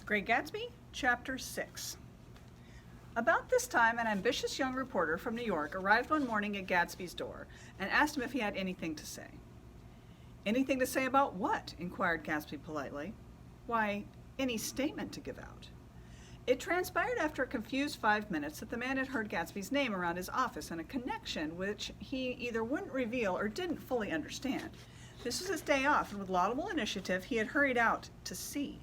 Great Gatsby, Chapter 6. About this time, an ambitious young reporter from New York arrived one morning at Gatsby's door and asked him if he had anything to say. "Anything to say about what?" inquired Gatsby politely. "Why, any statement to give out." It transpired after a confused 5 minutes that the man had heard Gatsby's name around his office in a connection which he either wouldn't reveal or didn't fully understand. This was his day off, and with laudable initiative, he had hurried out to see.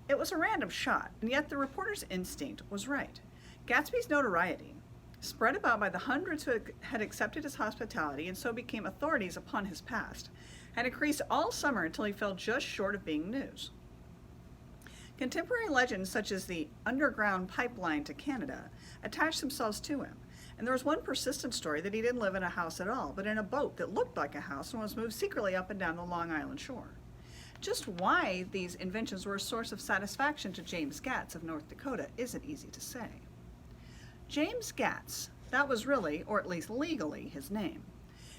It was a random shot, and yet the reporter's instinct was right. Gatsby's notoriety, spread about by the hundreds who had accepted his hospitality and so became authorities upon his past, had increased all summer until he fell just short of being news. Contemporary legends such as the underground pipeline to Canada attached themselves to him, and there was one persistent story that he didn't live in a house at all, but in a boat that looked like a house and was moved secretly up and down the Long Island shore. Just why these inventions were a source of satisfaction to James Gatz of North Dakota isn't easy to say. James Gatz, that was really, or at least legally, his name.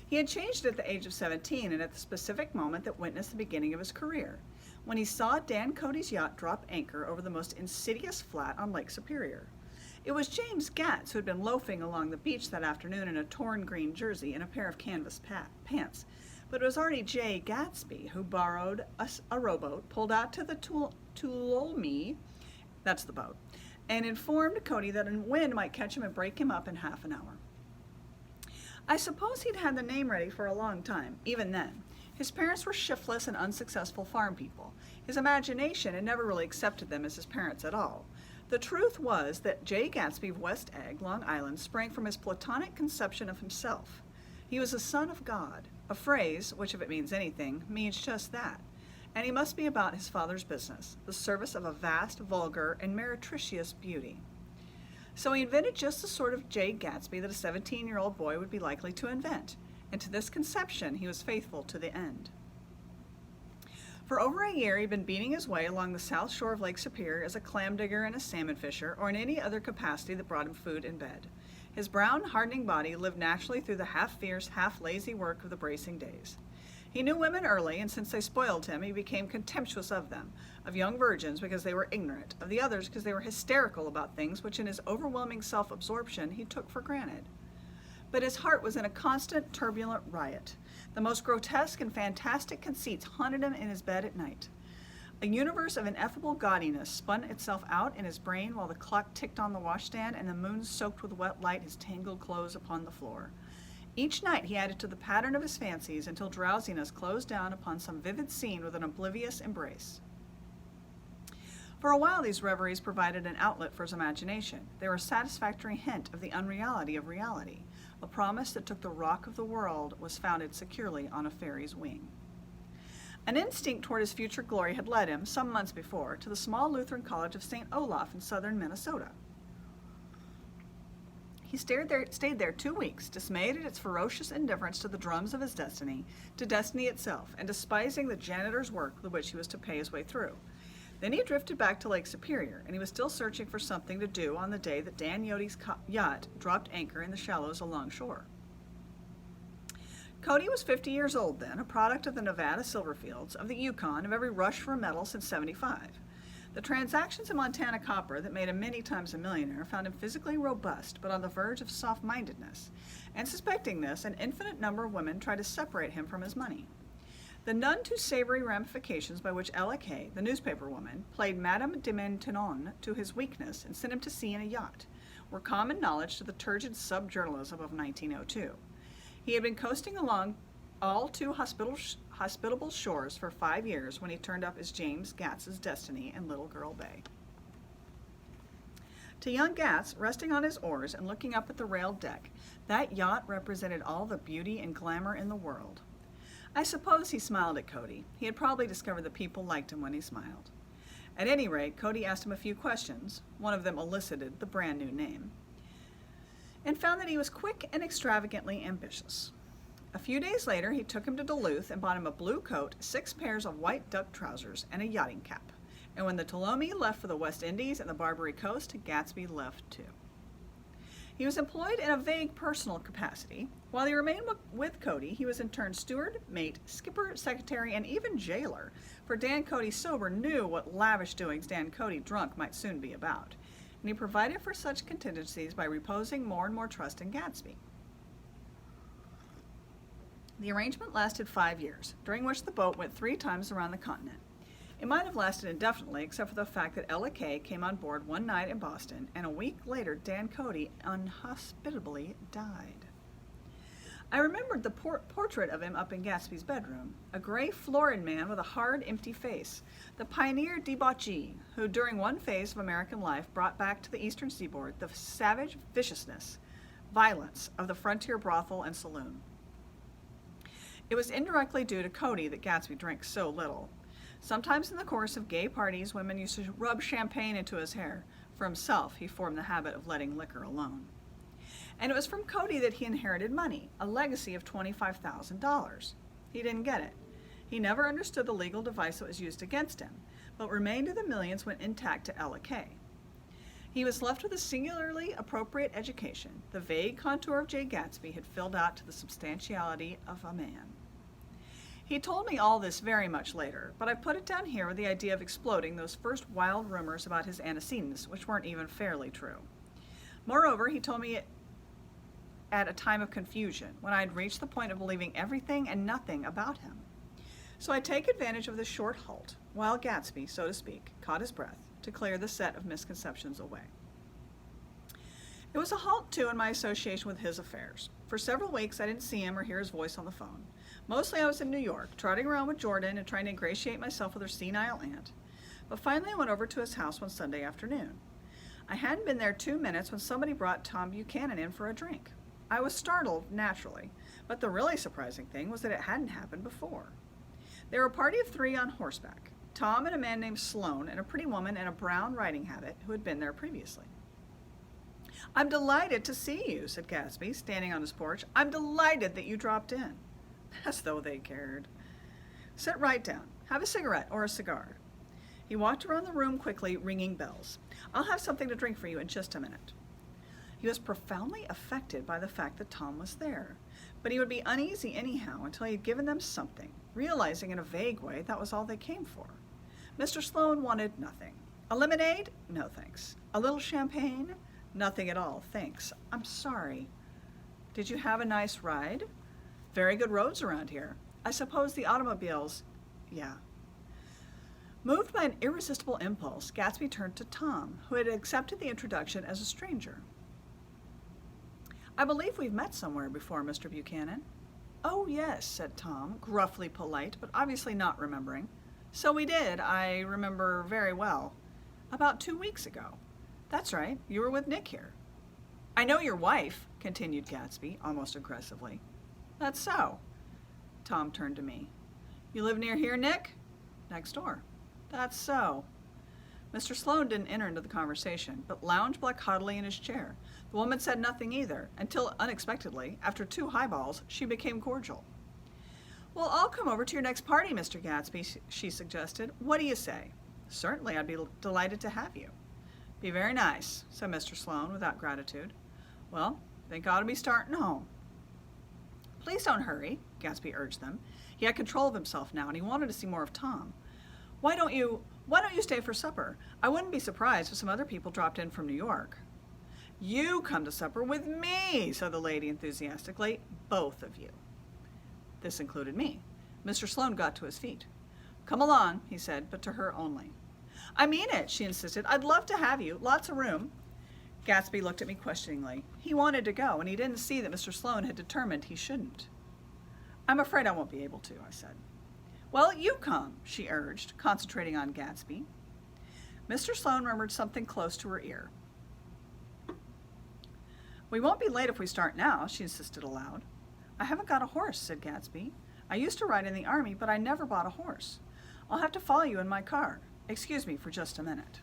He had changed it at the age of 17 and at the specific moment that witnessed the beginning of his career, when he saw Dan Cody's yacht drop anchor over the most insidious flat on Lake Superior. It was James Gatz who had been loafing along the beach that afternoon in a torn green jersey and a pair of canvas pants, but it was already J. Gatsby who borrowed a rowboat, pulled out to the Tuolumne, that's the boat, and informed Cody that a wind might catch him and break him up in half an hour. I suppose he'd had the name ready for a long time, even then. His parents were shiftless and unsuccessful farm people. His imagination had never really accepted them as his parents at all. The truth was that J. Gatsby of West Egg, Long Island, sprang from his platonic conception of himself. He was a son of God, a phrase which, if it means anything, means just that. And he must be about his father's business, the service of a vast, vulgar, and meretricious beauty. So he invented just the sort of J. Gatsby that a 17-year-old boy would be likely to invent, and to this conception he was faithful to the end. For over a year he'd been beating his way along the south shore of Lake Superior as a clam digger and a salmon fisher, or in any other capacity that brought him food and bed. His brown, hardening body lived naturally through the half-fierce, half-lazy work of the bracing days. He knew women early, and since they spoiled him, he became contemptuous of them, of young virgins because they were ignorant, of the others because they were hysterical about things which in his overwhelming self-absorption he took for granted. But his heart was in a constant, turbulent riot. The most grotesque and fantastic conceits haunted him in his bed at night. A universe of ineffable gaudiness spun itself out in his brain while the clock ticked on the washstand and the moon soaked with wet light his tangled clothes upon the floor. Each night he added to the pattern of his fancies until drowsiness closed down upon some vivid scene with an oblivious embrace. For a while these reveries provided an outlet for his imagination. They were a satisfactory hint of the unreality of reality. A promise that took the rock of the world was founded securely on a fairy's wing. An instinct toward his future glory had led him, some months before, to the small Lutheran college of St. Olaf in southern Minnesota. He stayed there 2 weeks, dismayed at its ferocious indifference to the drums of his destiny, to destiny itself, and despising the janitor's work with which he was to pay his way through. Then he drifted back to Lake Superior, and he was still searching for something to do on the day that Dan Cody's yacht dropped anchor in the shallows alongshore. Cody was 50 years old then, a product of the Nevada silver fields, of the Yukon, of every rush for a metal since '75. The transactions in Montana copper that made him many times a millionaire found him physically robust, but on the verge of soft-mindedness, and suspecting this, an infinite number of women tried to separate him from his money. The none too savory ramifications by which Ella Kay, the newspaper woman, played Madame de Maintenon to his weakness and sent him to sea in a yacht, were common knowledge to the turgid sub-journalism of 1902. He had been coasting along all too hospitable shores for 5 years when he turned up as James Gatz's destiny in Little Girl Bay. To young Gatz, resting on his oars and looking up at the railed deck, that yacht represented all the beauty and glamour in the world. I suppose he smiled at Cody. He had probably discovered that people liked him when he smiled. At any rate, Cody asked him a few questions. One of them elicited the brand new name, and found that he was quick and extravagantly ambitious. A few days later, he took him to Duluth and bought him a blue coat, 6 pairs of white duck trousers, and a yachting cap. And when the Tuolumne left for the West Indies and the Barbary Coast, Gatsby left too. He was employed in a vague personal capacity. While he remained with Cody, he was in turn steward, mate, skipper, secretary, and even jailer, for Dan Cody sober knew what lavish doings Dan Cody drunk might soon be about, and he provided for such contingencies by reposing more and more trust in Gatsby. The arrangement lasted 5 years, during which the boat went 3 times around the continent. It might have lasted indefinitely, except for the fact that Ella Kay came on board one night in Boston, and a week later Dan Cody inhospitably died. I remembered the portrait of him up in Gatsby's bedroom, a gray, florid man with a hard, empty face, the pioneer debauchee who, during one phase of American life, brought back to the eastern seaboard the savage viciousness, violence of the frontier brothel and saloon. It was indirectly due to Cody that Gatsby drank so little. Sometimes in the course of gay parties, women used to rub champagne into his hair. For himself, he formed the habit of letting liquor alone. And it was from Cody that he inherited money, a legacy of $25,000. He didn't get it. He never understood the legal device that was used against him, but remained of the millions went intact to Ella Kay. He was left with a singularly appropriate education. The vague contour of Jay Gatsby had filled out to the substantiality of a man. He told me all this very much later, but I put it down here with the idea of exploding those first wild rumors about his antecedents, which weren't even fairly true. Moreover, he told me it at a time of confusion, when I had reached the point of believing everything and nothing about him. So I take advantage of this short halt, while Gatsby, so to speak, caught his breath, to clear the set of misconceptions away. It was a halt, too, in my association with his affairs. For several weeks, I didn't see him or hear his voice on the phone. Mostly I was in New York, trotting around with Jordan and trying to ingratiate myself with her senile aunt. But finally I went over to his house one Sunday afternoon. I hadn't been there 2 minutes when somebody brought Tom Buchanan in for a drink. I was startled, naturally, but the really surprising thing was that it hadn't happened before. They were a party of 3 on horseback, Tom and a man named Sloan and a pretty woman in a brown riding habit who had been there previously. "I'm delighted to see you," said Gatsby, standing on his porch. "I'm delighted that you dropped in." As though they cared. "Sit right down. Have a cigarette or a cigar." He walked around the room quickly, ringing bells. "I'll have something to drink for you in just a minute." He was profoundly affected by the fact that Tom was there, but he would be uneasy anyhow until he had given them something, realizing in a vague way that was all they came for. Mr. Sloan wanted nothing. A lemonade? No, thanks. A little champagne? Nothing at all, thanks. "I'm sorry." "Did you have a nice ride?" "Very good roads around here. I suppose the automobiles..." "Yeah." Moved by an irresistible impulse, Gatsby turned to Tom, who had accepted the introduction as a stranger. "I believe we've met somewhere before, Mr. Buchanan." "Oh, yes," said Tom, gruffly polite, but obviously not remembering. "So we did. I remember very well. About 2 weeks ago." "That's right. You were with Nick here." "I know your wife," continued Gatsby, almost aggressively. "That's so." Tom turned to me. "You live near here, Nick?" "Next door." "That's so." Mr. Sloan didn't enter into the conversation, but lounged back haughtily in his chair. The woman said nothing either, until, unexpectedly, after 2 highballs, she became cordial. "Well, I'll come over to your next party, Mr. Gatsby," she suggested. "What do you say?" "Certainly, I'd be delighted to have you." "Be very nice," said Mr. Sloan, without gratitude. "Well, think I ought to be starting home." "Please don't hurry," Gatsby urged them. He had control of himself now, and he wanted to see more of Tom. Why don't you stay for supper? I wouldn't be surprised if some other people dropped in from New York." "You come to supper with me," said the lady enthusiastically. "Both of you." This included me. Mr. Sloan got to his feet. "Come along," he said, but to her only. "I mean it," she insisted. "I'd love to have you. Lots of room." Gatsby looked at me questioningly. He wanted to go, and he didn't see that Mr. Sloan had determined he shouldn't. "I'm afraid I won't be able to," I said. "Well, you come," she urged, concentrating on Gatsby. Mr. Sloan murmured something close to her ear. "We won't be late if we start now," she insisted aloud. "I haven't got a horse," said Gatsby. "I used to ride in the army, but I never bought a horse. I'll have to follow you in my car. Excuse me for just a minute."